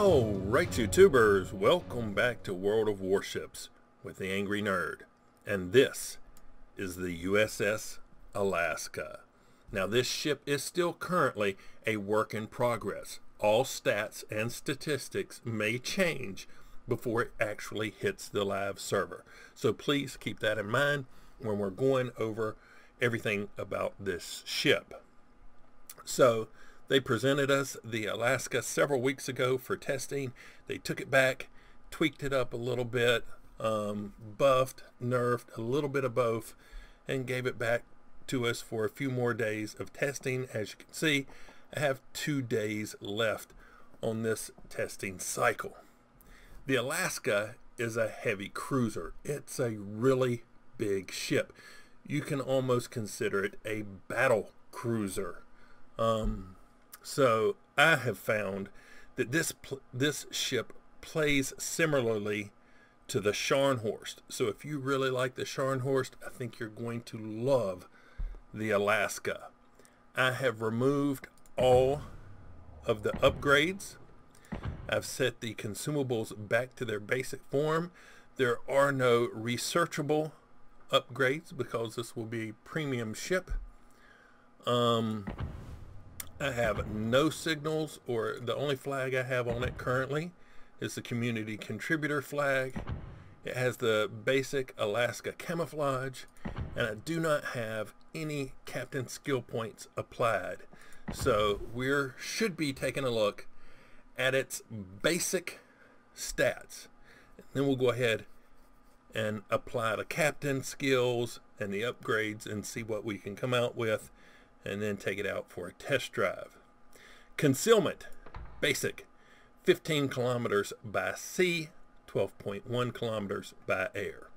Alright, YouTubers, welcome back to World of Warships with the Angry Nerd. And this is the USS Alaska. Now this ship is still currently a work in progress. All stats and statistics may change before it actually hits the live server. So please keep that in mind when we're going over everything about this ship. So they presented us the Alaska several weeks ago for testing. They took it back, tweaked it up a little bit, buffed, nerfed, a little bit of both, and gave it back to us for a few more days of testing. As you can see, I have 2 days left on this testing cycle. The Alaska is a heavy cruiser. It's a really big ship. You can almost consider it a battle cruiser. So I have found that this ship plays similarly to the Scharnhorst. So if you really like the Scharnhorst, I think you're going to love the Alaska. I have removed all of the upgrades. I've set the consumables back to their basic form. There are no researchable upgrades because this will be a premium ship. I have no signals, or the only flag I have on it currently is the community contributor flag. It has the basic Alaska camouflage, and I do not have any captain skill points applied. So we should be taking a look at its basic stats. And then we'll go ahead and apply the captain skills and the upgrades and see what we can come out with, and then take it out for a test drive. Concealment, basic, 15 kilometers by sea, 12.1 kilometers by air.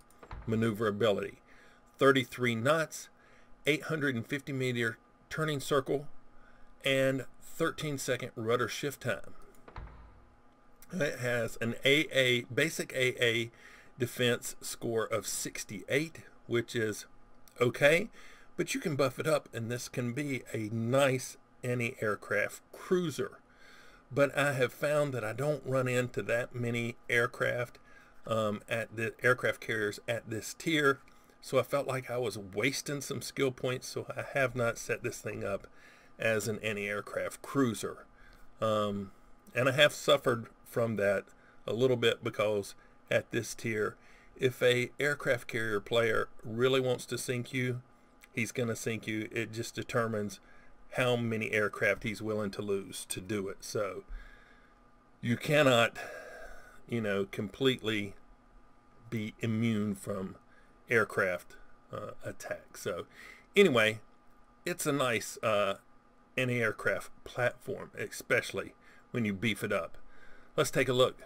Maneuverability, 33 knots, 850 meter turning circle, and 13-second rudder shift time. It has an basic AA defense score of 68, which is okay, but you can buff it up, and this can be a nice anti-aircraft cruiser. But I have found that I don't run into that many aircraft at the aircraft carriers at this tier, so I felt like I was wasting some skill points, so I have not set this thing up as an anti-aircraft cruiser. And I have suffered from that a little bit, because at this tier, if a aircraft carrier player really wants to sink you, he's going to sink you. It just determines how many aircraft he's willing to lose to do it. So you cannot, completely be immune from aircraft attack. So anyway, it's a nice anti-aircraft platform, especially when you beef it up. Let's take a look.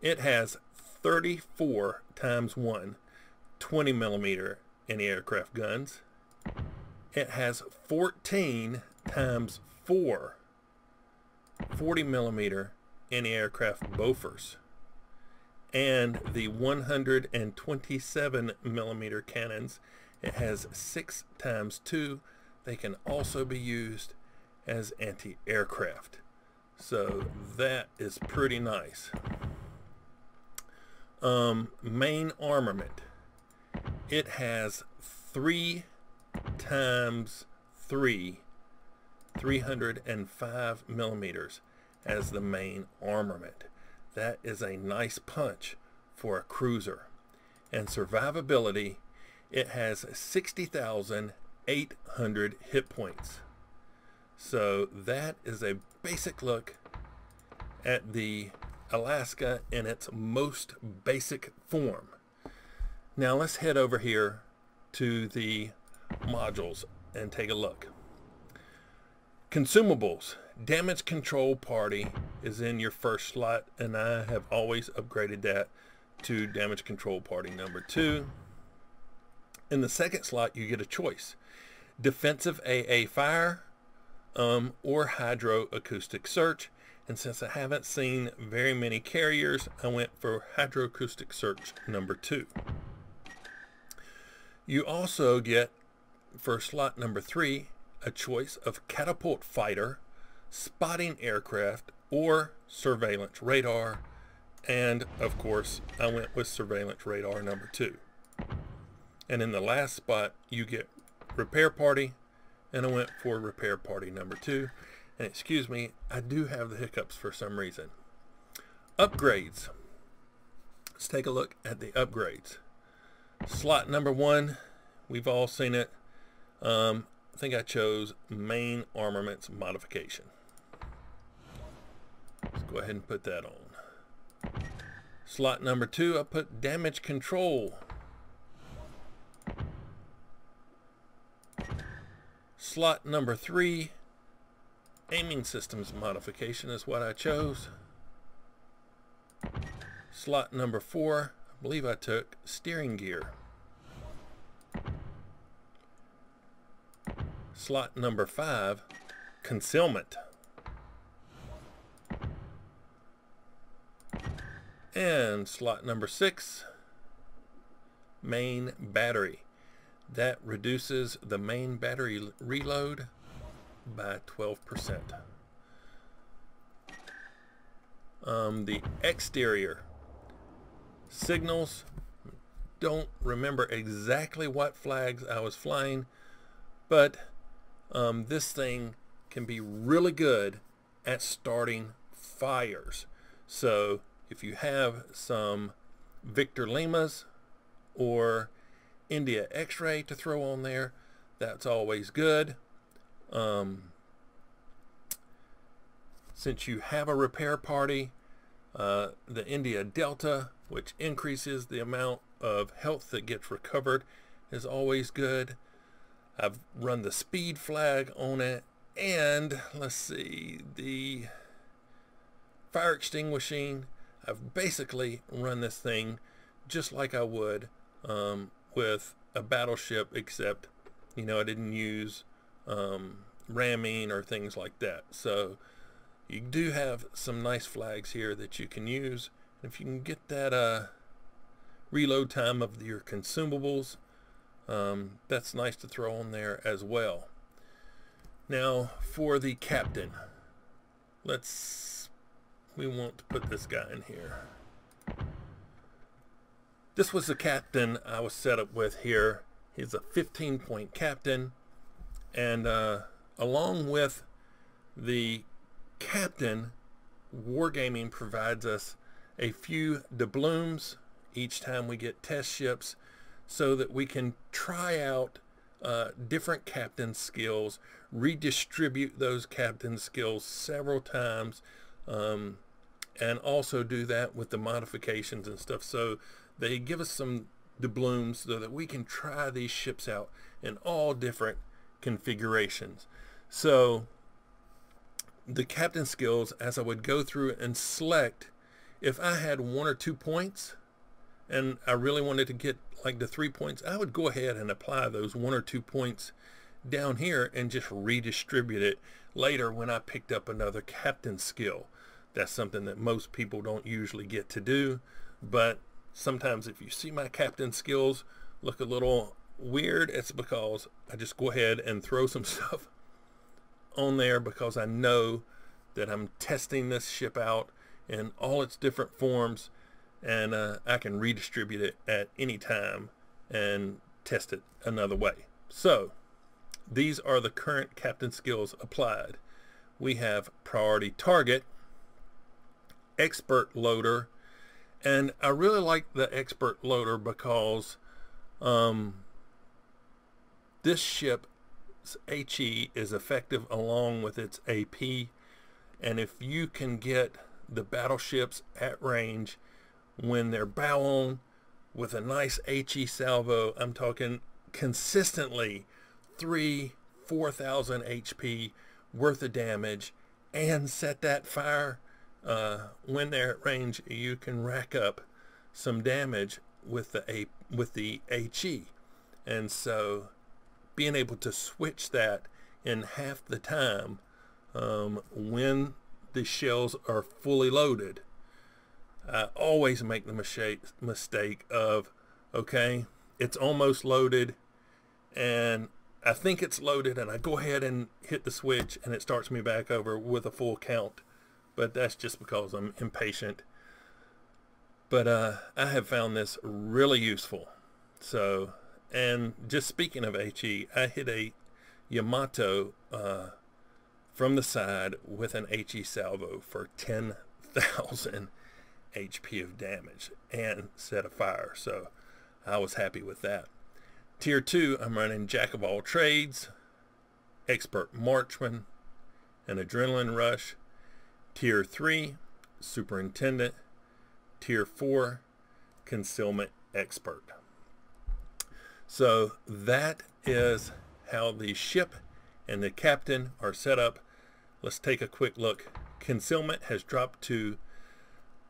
It has 34 times 1 20 millimeter anti-aircraft guns. It has 14 times 4 40 millimeter anti-aircraft Bofors, and the 127 millimeter cannons. It has 6 times 2. They can also be used as anti-aircraft, so that is pretty nice. Main armament. It has 3 times 3 305 millimeters as the main armament. That is a nice punch for a cruiser. And survivability, it has 60,800 hit points. So that is a basic look at the Alaska in its most basic form. Now let's head over here to the modules and take a look. Consumables. Damage control party is in your first slot, and I have always upgraded that to damage control party number 2. In the second slot, you get a choice: defensive AA fire or hydroacoustic search. And since I haven't seen very many carriers, I went for hydroacoustic search number 2. You also get, for slot number 3, a choice of catapult fighter, spotting aircraft, or surveillance radar. And of course, I went with surveillance radar number 2. And in the last spot, you get repair party, and I went for repair party number 2. And excuse me, I do have the hiccups for some reason. Upgrades. Let's take a look at the upgrades. Slot number 1, we've all seen it. I think I chose main armaments modification. Let's go ahead and put that on. Slot number 2, I put damage control. Slot number 3, aiming systems modification is what I chose. Slot number 4, I believe I took steering gear. Slot number 5, concealment. And slot number 6, main battery. That reduces the main battery reload by 12%. The exterior signals, don't remember exactly what flags I was flying, but this thing can be really good at starting fires. So if you have some Victor Limas or India X-ray to throw on there, that's always good. Since you have a repair party, the India Delta, which increases the amount of health that gets recovered, is always good. I've run the speed flag on it, and let's see, the fire extinguishing, I've basically run this thing just like I would with a battleship, except, you know, I didn't use ramming or things like that. So you do have some nice flags here that you can use. If you can get that reload time of your consumables, that's nice to throw on there as well. Now for the captain, we want to put this guy in here. This was the captain I was set up with here. He's a 15-point captain, and along with the captain, Wargaming provides us a few doubloons each time we get test ships, so that we can try out different captain skills, redistribute those captain skills several times, and also do that with the modifications and stuff. So they give us some doubloons so that we can try these ships out in all different configurations. So the captain skills, as I would go through and select, if I had 1 or 2 points and I really wanted to get like the 3 points, I would go ahead and apply those 1 or 2 points down here and just redistribute it later when I picked up another captain skill. That's something that most people don't usually get to do, but sometimes if you see my captain skills look a little weird, it's because I just go ahead and throw some stuff on there because I know that I'm testing this ship out in all its different forms, and I can redistribute it at any time and test it another way. So these are the current captain skills applied. We have priority target, expert loader, and I really like the expert loader because this ship's HE is effective along with its AP, and if you can get the battleships at range when they're bow on with a nice HE salvo, I'm talking consistently 3,000-4,000 HP worth of damage, and set that fire, when they're at range, you can rack up some damage with the HE. And so being able to switch that in half the time when the shells are fully loaded, I always make the mistake of, okay, it's almost loaded, and I think it's loaded, and I go ahead and hit the switch, and it starts me back over with a full count but that's just because I'm impatient. But I have found this really useful. So, and just speaking of HE, I hit a Yamato from the side with an HE salvo for 10,000 HP of damage and set a fire. So I was happy with that. Tier 2, I'm running Jack of all trades, Expert Marksman, and Adrenaline Rush. Tier 3, Superintendent. Tier 4, Concealment Expert. So that is how the ship and the captain are set up. Let's take a quick look. Concealment has dropped to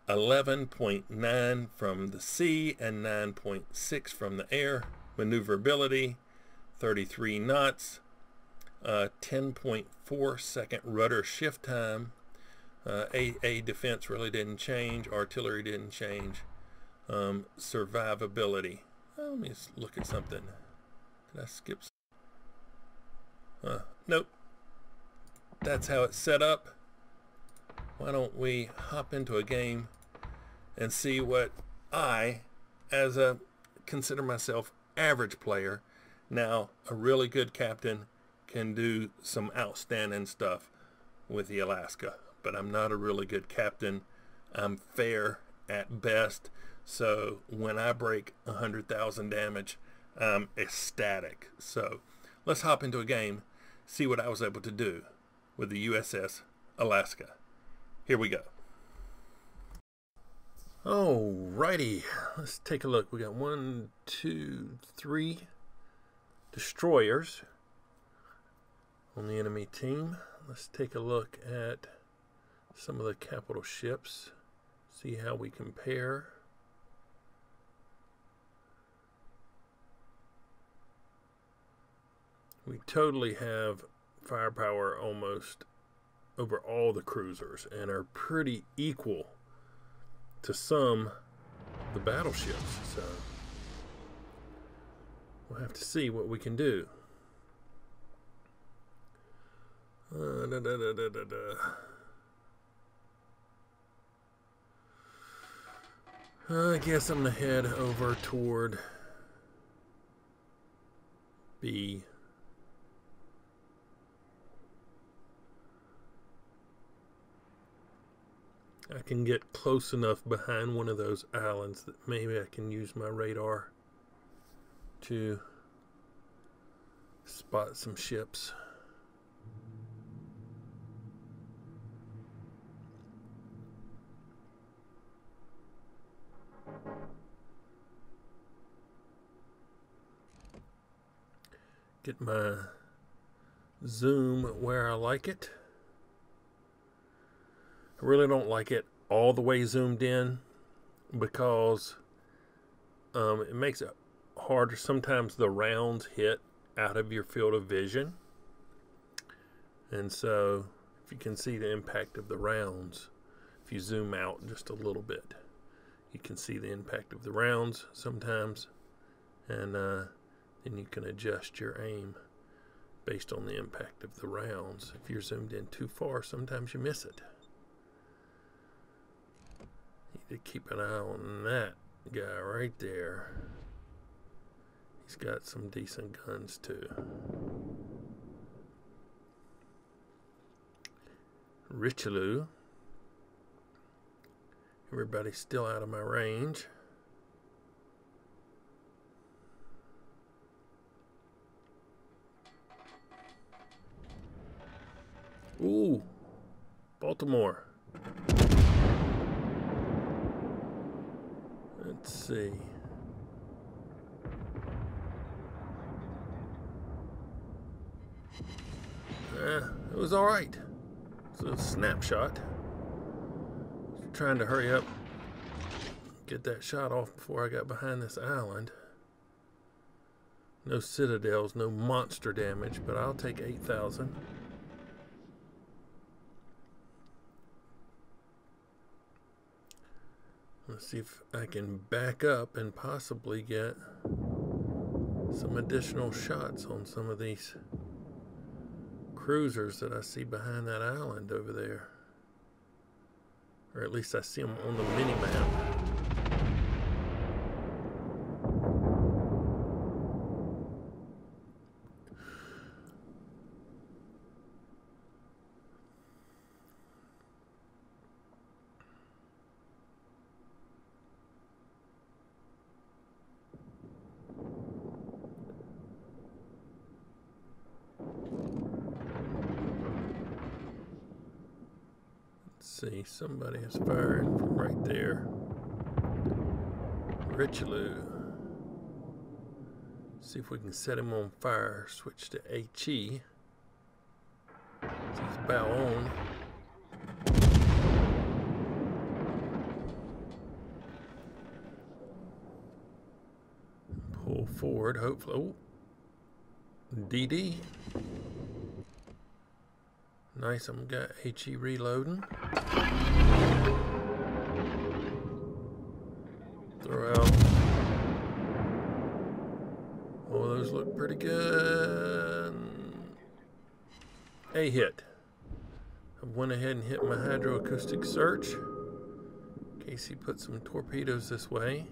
11.9 from the sea and 9.6 from the air. Maneuverability, 33 knots, 10.4 second rudder shift time. A defense really didn't change. Artillery didn't change. Survivability. Let me just look at something. Did I skip? Nope. That's how it's set up. Why don't we hop into a game and see what I, as a consider myself average player, now a really good captain, can do some outstanding stuff with the Alaska. But I'm not a really good captain. I'm fair at best. So when I break 100,000 damage, I'm ecstatic. So let's hop into a game, see what I was able to do with the USS Alaska. Here we go. Alrighty, let's take a look. We got 1, 2, 3 destroyers on the enemy team. Let's take a look at some of the capital ships, see how we compare. We totally have firepower almost over all the cruisers and are pretty equal to some of the battleships. So we'll have to see what we can do. I guess I'm going to head over toward B. I can get close enough behind one of those islands that maybe I can use my radar to spot some ships. Get my zoom where I like it. I really don't like it all the way zoomed in because it makes it harder. Sometimes the rounds hit out of your field of vision. And so if you can see the impact of the rounds, if you zoom out just a little bit, you can see the impact of the rounds sometimes. And then you can adjust your aim based on the impact of the rounds. If you're zoomed in too far, sometimes you miss it. Need to keep an eye on that guy right there. He's got some decent guns too. Richelieu. Everybody's still out of my range. Ooh, Baltimore. Let's see. It was all right. It's a snapshot. Trying to hurry up, get that shot off before I got behind this island. No citadels, no monster damage, but I'll take 8,000. Let's see if I can back up and possibly get some additional shots on some of these cruisers that I see behind that island over there. Or at least I see them on the mini-map. See, somebody is firing from right there. Richelieu. See if we can set him on fire. Switch to HE. He's bow on. Pull forward, hopefully. Oh. DD. Nice, I'm got HE reloading. Throw out. Oh, those look pretty good. A hit. I went ahead and hit my hydroacoustic search. In case he put some torpedoes this way.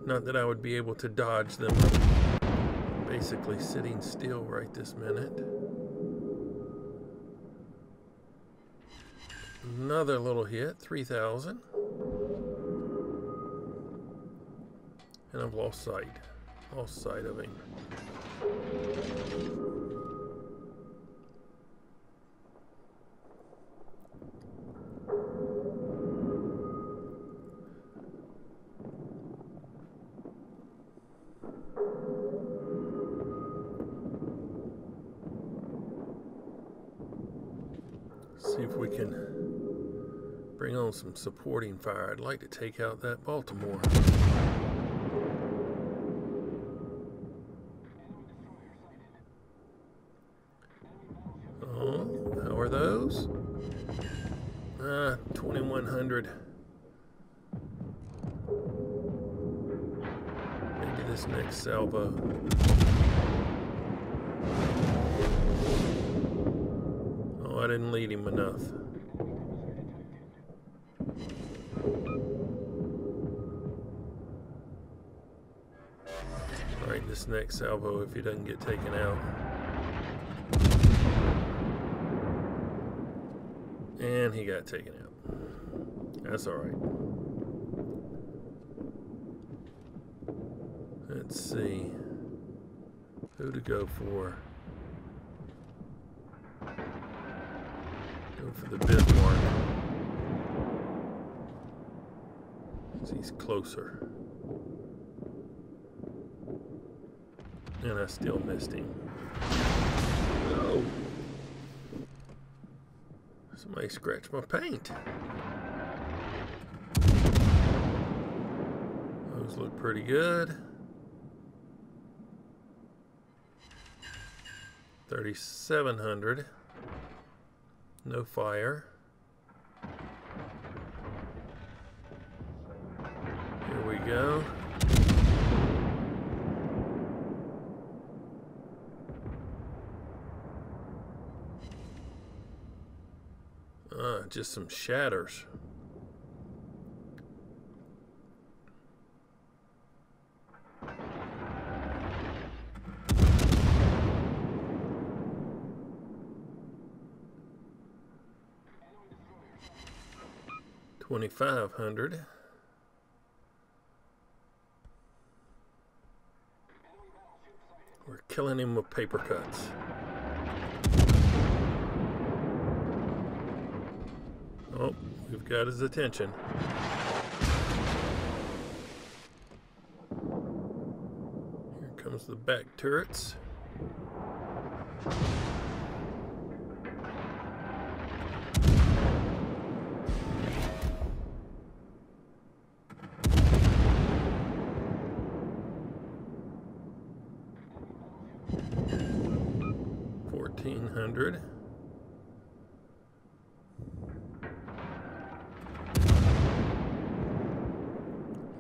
Not that I would be able to dodge them. Basically sitting still right this minute. Another little hit, 3,000. And I've lost sight of him. See if we can bring on some supporting fire. I'd like to take out that Baltimore. Oh, how are those? 2,100. Maybe this next salvo. I didn't lead him enough. Alright, this next salvo, if he doesn't get taken out. And he got taken out. That's alright. Let's see. Who to go for? For the Bismarck. He's closer. And I still missed him. Oh! Somebody scratched my paint. Those look pretty good. 3,700. No fire. Here we go. Just some shatters. $2,500. We're killing him with paper cuts. Oh, we've got his attention. Here comes the back turrets. $1,400.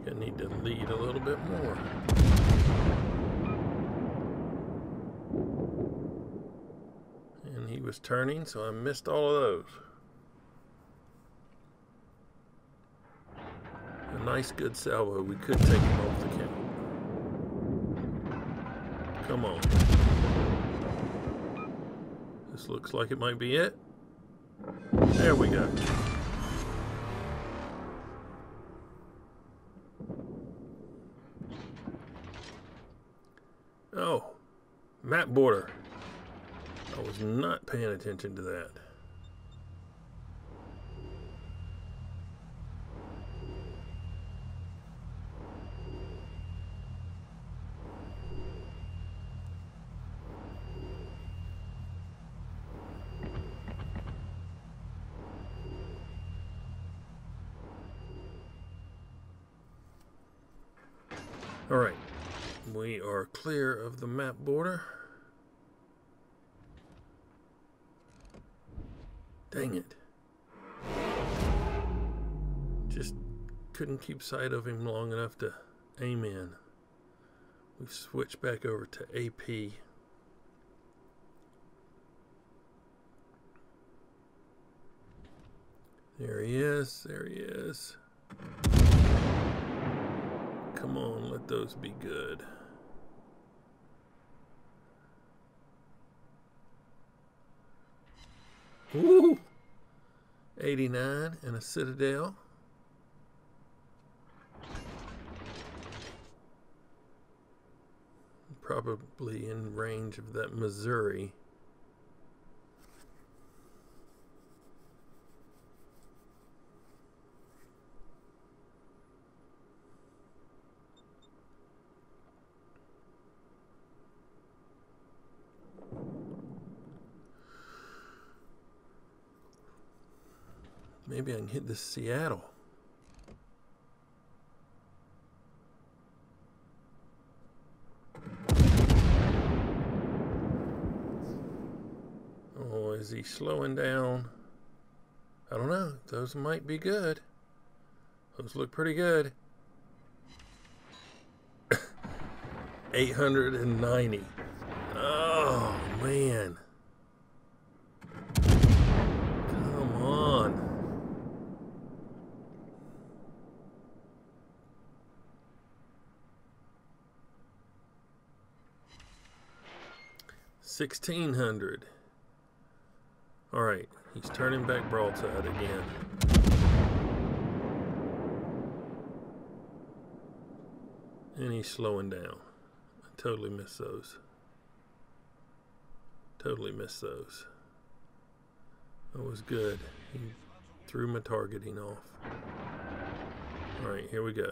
I need to lead a little bit more. And he was turning, so I missed all of those. A nice good salvo. We could take him off the count. Come on. This looks like it might be it. There we go. Oh, map border. I was not paying attention to that. All right, we are clear of the map border. Dang it. Just couldn't keep sight of him long enough to aim in. We've switched back over to AP. There he is. There he is. Come on, let those be good. Ooh! 89 and a Citadel. Probably in range of that Missouri. Maybe I can hit this Seattle. Oh, is he slowing down? I don't know. Those might be good. Those look pretty good. 890. Oh, man. Come on. $1,600. All right, he's turning back broadside again. And he's slowing down. I totally missed those. Totally missed those. That was good. He threw my targeting off. All right, here we go.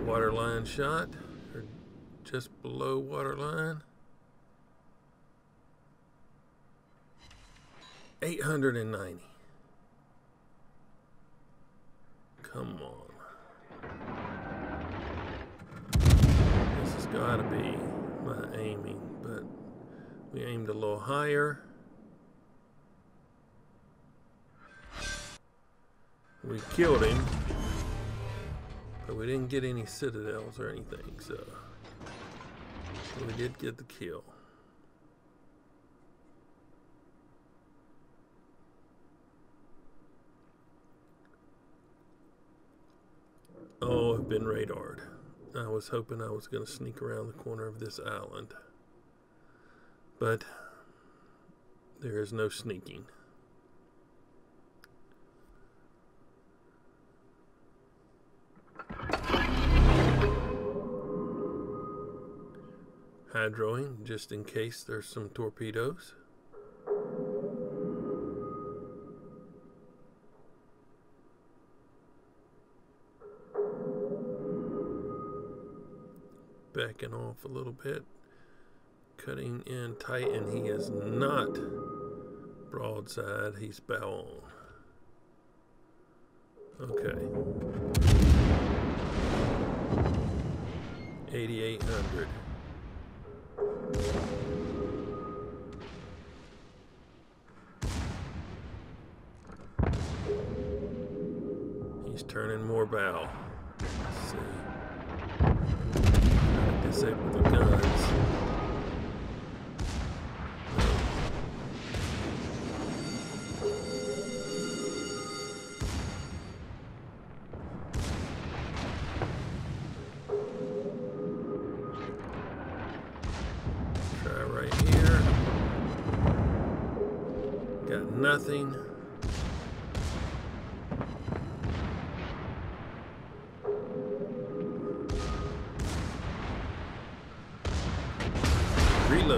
Waterline shot. Just below waterline. 890. Come on. This has got to be my aiming, but we aimed a little higher. We killed him, but we didn't get any citadels or anything, so we did get the kill. Oh, I've been radared. I was hoping I was going to sneak around the corner of this island, but there is no sneaking. Hydroing, just in case there's some torpedoes. Backing off a little bit, cutting in tight, and he is not broadside, he's bow on. Okay. 8,800. He's turning more bow. Let's see. Disable the guns.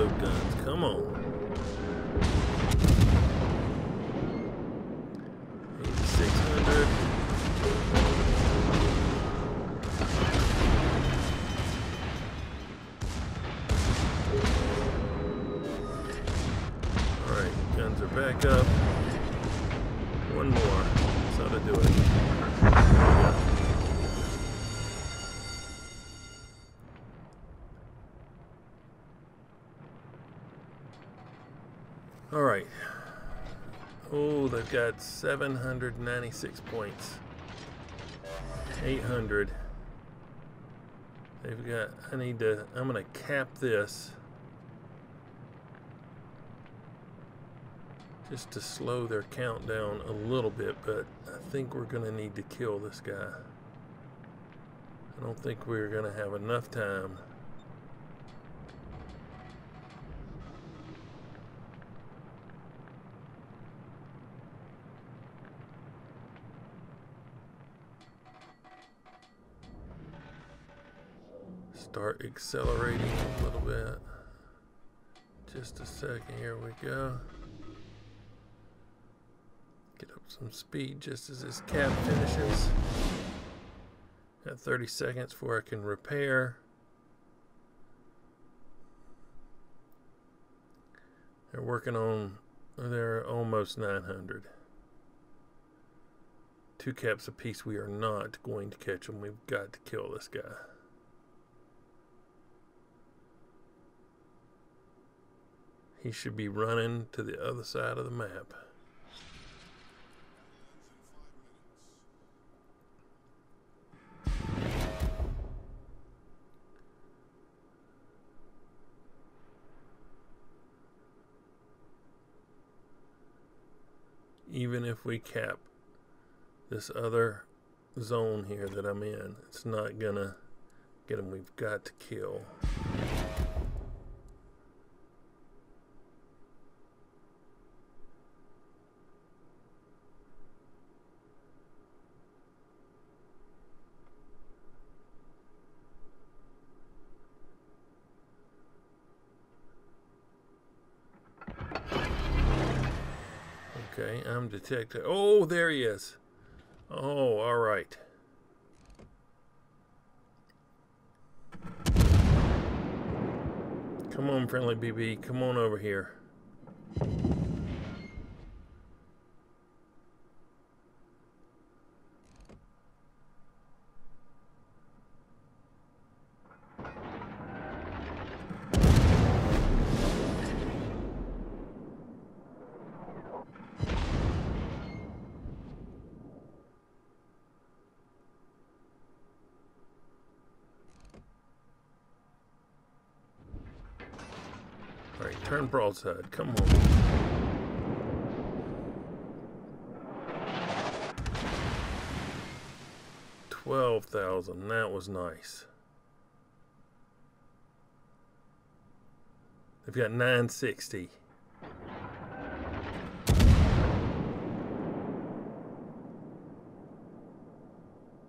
reload guns. Come on. 8600. Alright, guns are back up. One more. That's how to do it. Alright. Oh, they've got 796 points. 800. They've got, I'm going to cap this. Just to slow their count down a little bit, but I think we're going to need to kill this guy. I don't think we're going to have enough time. Start accelerating a little bit. Just a second, here we go. Get up some speed just as this cap finishes. Got 30 seconds before I can repair. They're working on, they're almost 900. 2 caps apiece. We are not going to catch them. We've got to kill this guy. He should be running to the other side of the map. Even if we cap this other zone here that I'm in, it's not gonna get him. We've got to kill. Okay, I'm detected. Oh, there he is. Oh, all right. Come on, friendly BB. Come on over here. Alright, turn broadside. Come on. $12,000. That was nice. They've got 960.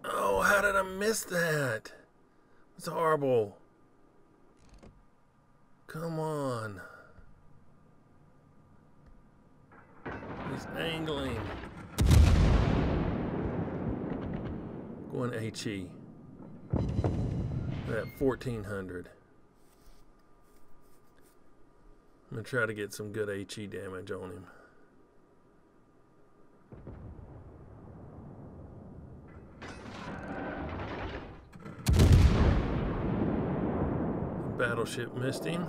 Oh, how did I miss that? It's horrible. Come on. He's angling. Going HE. That 1400. I'm gonna try to get some good HE damage on him. Battleship missed him.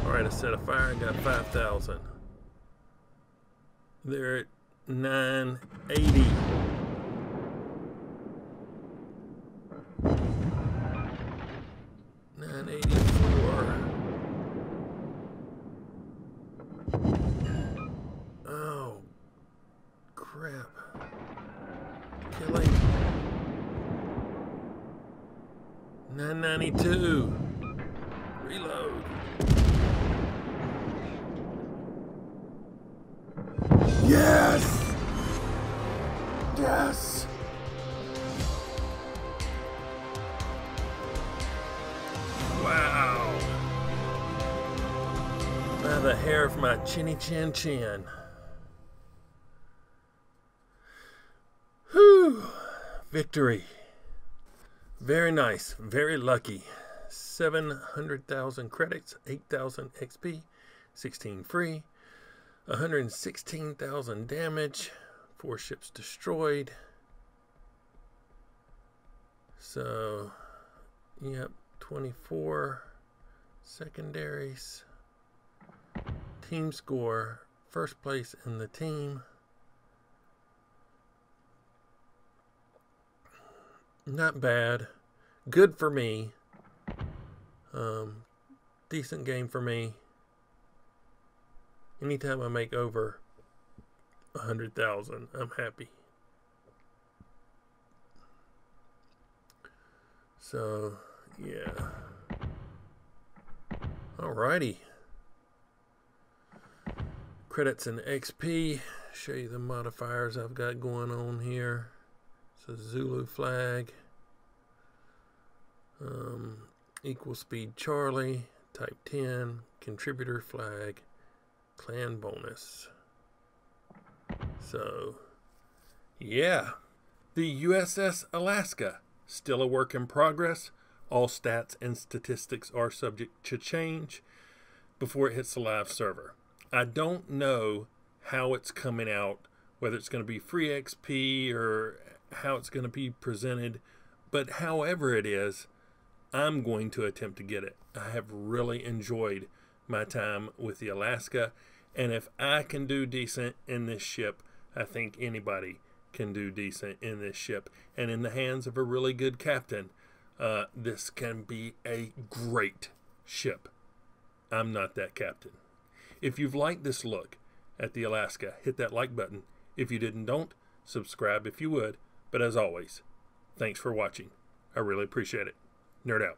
Alright, I set a fire and got 5,000. They're at 980. Oh, crap. Killing. 992. Reload. Yes! Yes! Wow! care of my chinny chin chin. Whew! Victory. Very nice. Very lucky. 700,000 credits, 8,000 XP, 16 free, 116,000 damage, 4 ships destroyed. So, yep, 24 secondaries. Team score, first place in the team. Not bad. Good for me. Decent game for me. Anytime I make over 100,000, I'm happy. So, yeah. Alrighty. Credits and XP. Show you the modifiers I've got going on here. So Zulu flag. Equal speed Charlie. Type 10. Contributor flag. Clan bonus. So, yeah. The USS Alaska. Still a work in progress. All stats and statistics are subject to change before it hits the live server. I don't know how it's coming out, whether it's going to be free XP or how it's going to be presented, but however it is, I'm going to attempt to get it. I have really enjoyed my time with the Alaska, and if I can do decent in this ship, I think anybody can do decent in this ship. And in the hands of a really good captain, this can be a great ship. I'm not that captain. If you've liked this look at the Alaska, hit that like button. If you didn't, don't. Subscribe if you would. But as always, thanks for watching. I really appreciate it. Nerd out.